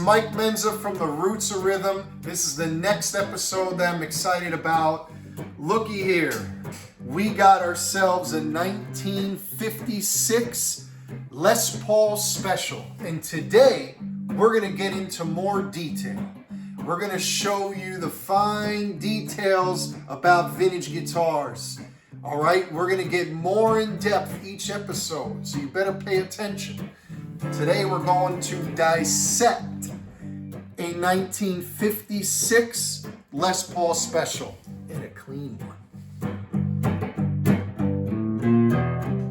Mike Menza from The Roots of Rhythm. This is the next episode that I'm excited about. Looky here. We got ourselves a 1956 Les Paul Special. And today, we're going to get into more detail. We're going to show you the fine details about vintage guitars. All right, we're going to get more in depth each episode, so you better pay attention. Today we're going to dissect a 1956 Les Paul Special in a clean one.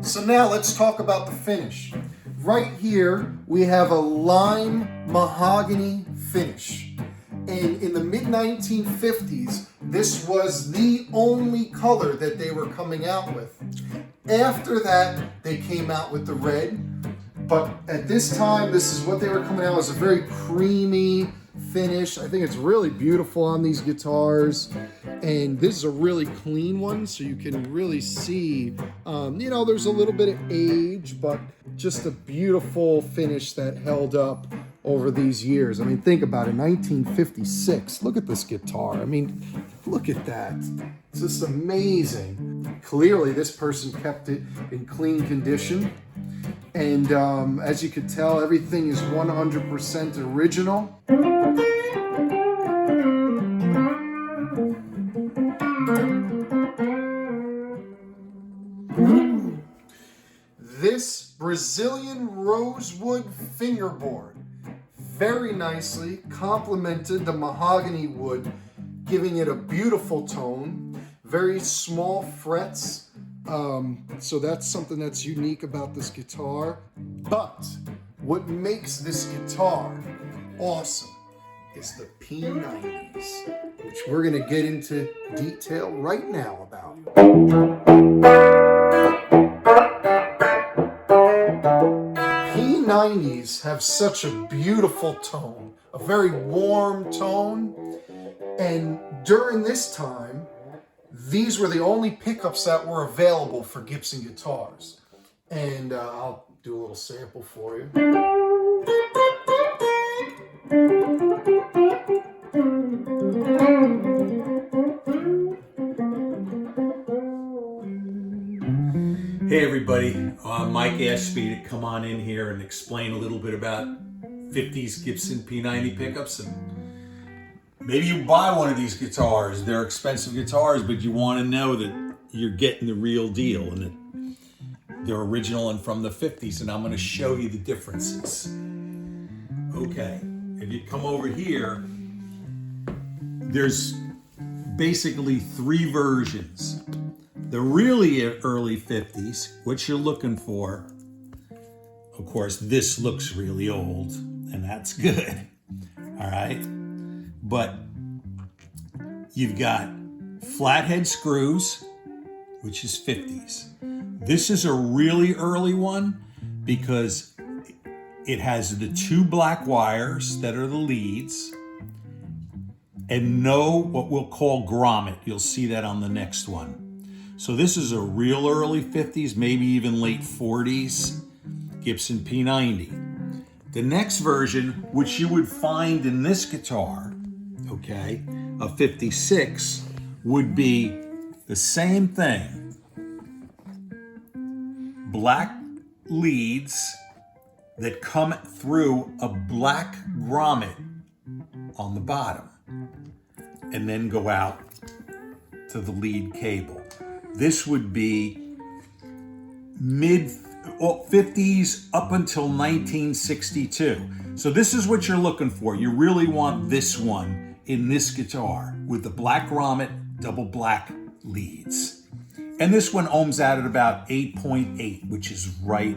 So now let's talk about the finish. Right here we have a lime mahogany finish. And in the mid-1950s, this was the only color that they were coming out with. After that, they came out with the red. But at this time, this is what they were coming out as, a very creamy finish. I think it's really beautiful on these guitars. And this is a really clean one, so you can really see, there's a little bit of age, but just a beautiful finish that held up over these years. I mean, think about it, 1956. Look at this guitar. I mean, look at that. It's just amazing. Clearly, this person kept it in clean condition. And as you can tell, everything is 100% original. This Brazilian rosewood fingerboard very nicely complemented the mahogany wood, giving it a beautiful tone. Very small frets. So that's something that's unique about this guitar. But what makes this guitar awesome is the P-90s, which we're going to get into detail right now about. P-90s have such a beautiful tone, a very warm tone, and during this time, these were the only pickups that were available for Gibson guitars. And I'll do a little sample for you. Hey everybody, Mike asked me to come on in here and explain a little bit about 50s Gibson P-90 pickups. And maybe you buy one of these guitars, they're expensive guitars, but you want to know that you're getting the real deal and that they're original and from the 50s, and I'm going to show you the differences. Okay, if you come over here, there's basically three versions. The really early 50s, what you're looking for, of course, this looks really old, and that's good, all right? But you've got flathead screws, which is 50s. This is a really early one because it has the two black wires that are the leads and no what we'll call grommet. You'll see that on the next one. So this is a real early 50s, maybe even late 40s Gibson P-90. The next version, which you would find in this guitar, okay, a 56, would be the same thing. Black leads that come through a black grommet on the bottom and then go out to the lead cable. This would be mid-50s up until 1962. So this is what you're looking for. You really want this one in this guitar with the black grommet, double black leads. And this one ohms out at about 8.8, which is right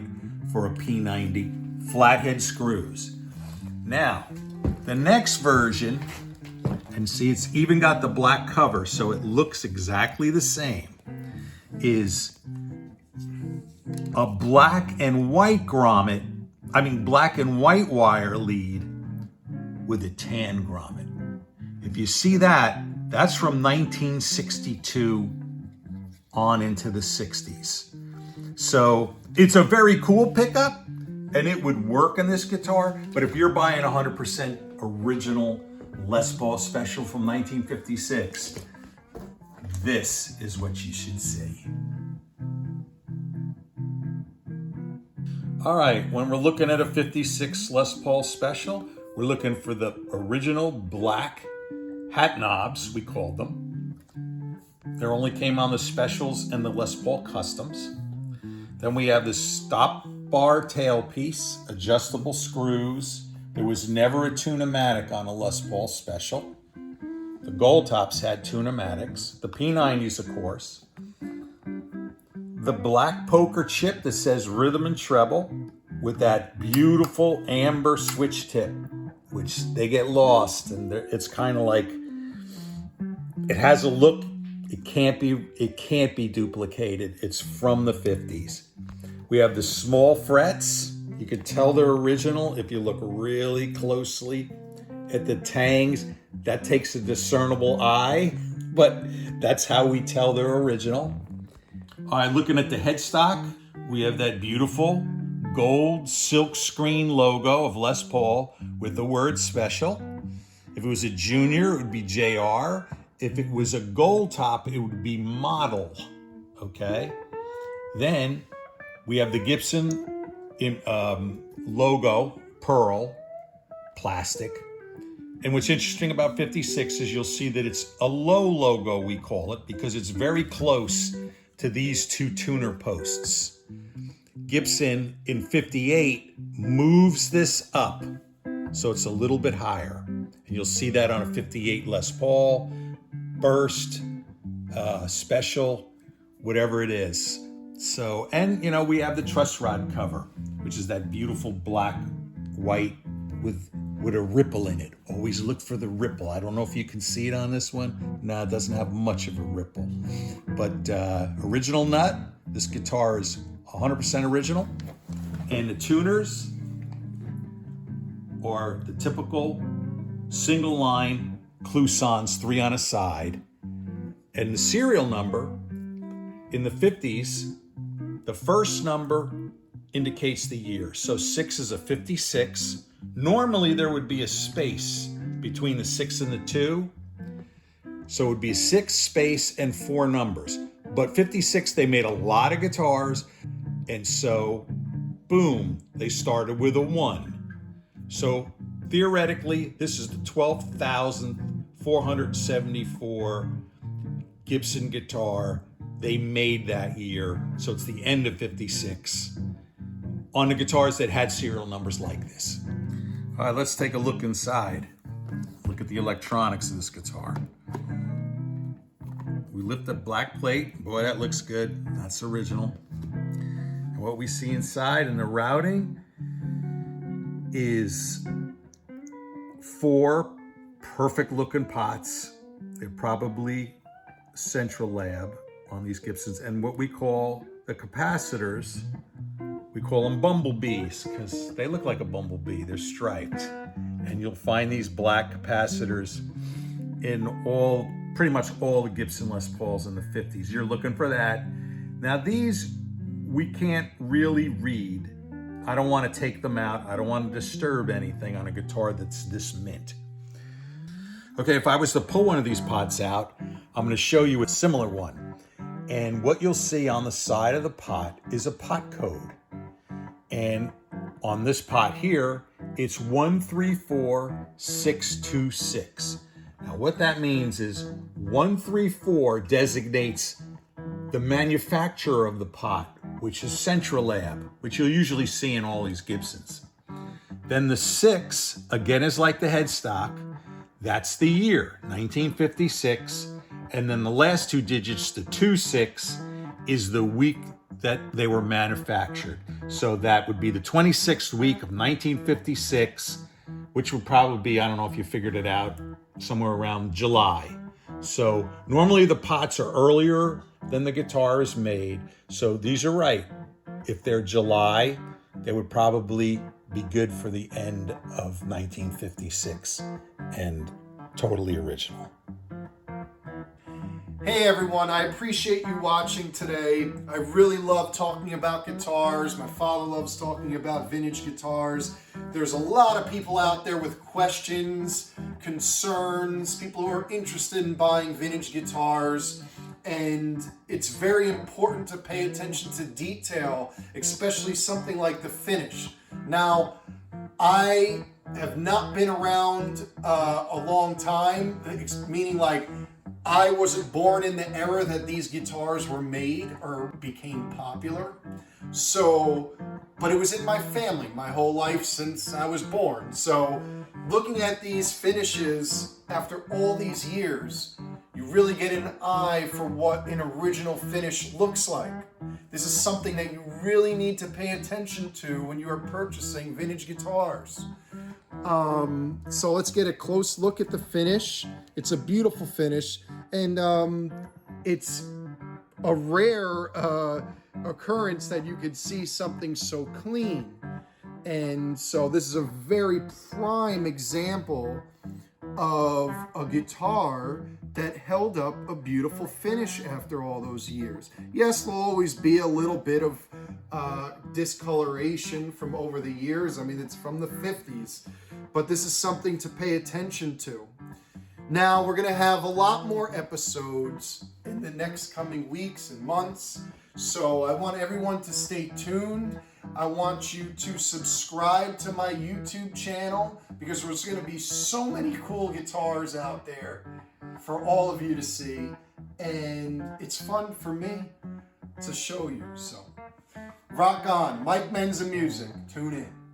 for a P-90, flathead screws. Now, the next version, and see it's even got the black cover, so it looks exactly the same, is a black and white grommet, black and white wire lead with a tan grommet. If you see that, that's from 1962 on into the 60s. So it's a very cool pickup and it would work in this guitar, but if you're buying 100% original Les Paul Special from 1956, this is what you should see. All right, when we're looking at a 56 Les Paul Special, we're looking for the original black hat knobs, we called them. They only came on the Specials and the Les Paul Customs. Then we have the stop bar tailpiece, adjustable screws. There was never a tune-o-matic on a Les Paul Special. The gold tops had tune-o-matics. The P-90s, of course. The black poker chip that says rhythm and treble with that beautiful amber switch tip, which they get lost, and it's kind of like, it has a look, it can't be duplicated. It's from the 50s. We have the small frets. You can tell they're original if you look really closely at the tangs. That takes a discernible eye, but that's how we tell they're original. All right, looking at the headstock, we have that beautiful gold silk screen logo of Les Paul with the word special. If it was a junior, it would be JR. If it was a gold top, it would be model, okay? Then we have the Gibson logo, pearl, plastic. And what's interesting about 56 is you'll see that it's a low logo, we call it, because it's very close to these two tuner posts. Gibson in 58 moves this up, so it's a little bit higher. And you'll see that on a 58 Les Paul, burst, special, whatever it is. So, and you know, we have the truss rod cover, which is that beautiful black, white with a ripple in it. Always look for the ripple. I don't know if you can see it on this one. No, it doesn't have much of a ripple. But original nut, this guitar is 100% original. And the tuners are the typical single line Clousons, 3 on a side. And the serial number in the 50s, the first number indicates the year. So 6 is a 56. Normally there would be a space between the 6 and the 2. So it would be 6 space and 4 numbers. But 56, they made a lot of guitars. And so, boom, they started with a 1. So theoretically, this is the 12,474 Gibson guitar they made that year. So it's the end of 56 on the guitars that had serial numbers like this. All right, let's take a look inside. Look at the electronics of this guitar. We lift the black plate. Boy, that looks good. That's original. And what we see inside in the routing is 4 perfect looking pots. They're probably Central Lab on these Gibsons. And what we call the capacitors, we call them bumblebees because they look like a bumblebee. They're striped. And you'll find these black capacitors in pretty much all the Gibson Les Pauls in the 50s. You're looking for that. Now these, we can't really read. I don't want to take them out. I don't want to disturb anything on a guitar that's this mint. Okay, if I was to pull one of these pots out, I'm going to show you a similar one. And what you'll see on the side of the pot is a pot code. And on this pot here, it's 134626. Now what that means is 134 designates the manufacturer of the pot, which is Central Lab, which you'll usually see in all these Gibsons. Then the 6, again, is like the headstock. That's the year, 1956. And then the last 2 digits, the 26, is the week that they were manufactured. So that would be the 26th week of 1956, which would probably be, I don't know if you figured it out, somewhere around July. So normally the pots are earlier than the guitar is made. So these are right. If they're July, they would probably be good for the end of 1956 and totally original. Hey everyone, I appreciate you watching today. I really love talking about guitars. My father loves talking about vintage guitars. There's a lot of people out there with questions, concerns, people who are interested in buying vintage guitars, and it's very important to pay attention to detail, especially something like the finish. Now, I have not been around a long time, meaning like I wasn't born in the era that these guitars were made or became popular. So, but it was in my family my whole life since I was born. So looking at these finishes after all these years, you really get an eye for what an original finish looks like. This is something that you really need to pay attention to when you are purchasing vintage guitars. So let's get a close look at the finish. It's a beautiful finish, and it's a rare occurrence that you could see something so clean. And so this is a very prime example of a guitar that held up a beautiful finish after all those years. Yes, there'll always be a little bit of discoloration from over the years. I mean, it's from the 50s, but this is something to pay attention to. Now, we're going to have a lot more episodes in the next coming weeks and months, so I want everyone to stay tuned. I want you to subscribe to my YouTube channel because there's going to be so many cool guitars out there for all of you to see, and it's fun for me to show you. So rock on. Mike Menza Music. Tune in.